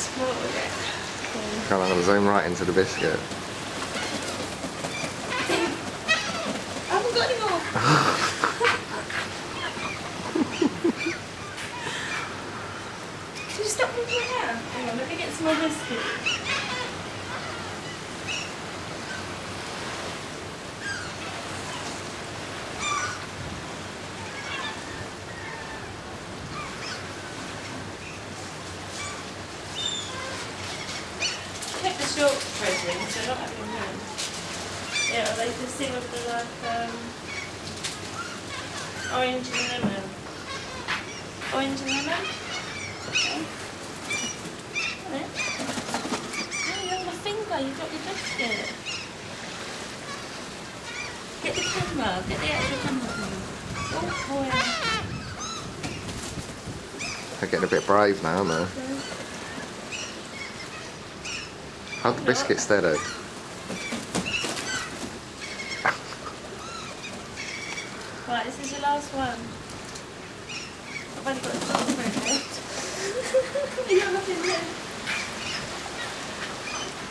small with it. Come on, I'm going to zoom right into the biscuit. I haven't got any more. Did you stop moving your hair? Hang on, let me get some more biscuits. Kept the short bread in, so not having them. Yeah, they can see with the like orange and lemon. Orange and lemon? Okay. Right. Oh, you're on the finger, you've got your biscuit. Get the camera, get the actual camera. Oh boy. They're getting a bit brave now, aren't they? Hold the biscuit steady. Right, this is your last one. I've only got the top left. You're not in there.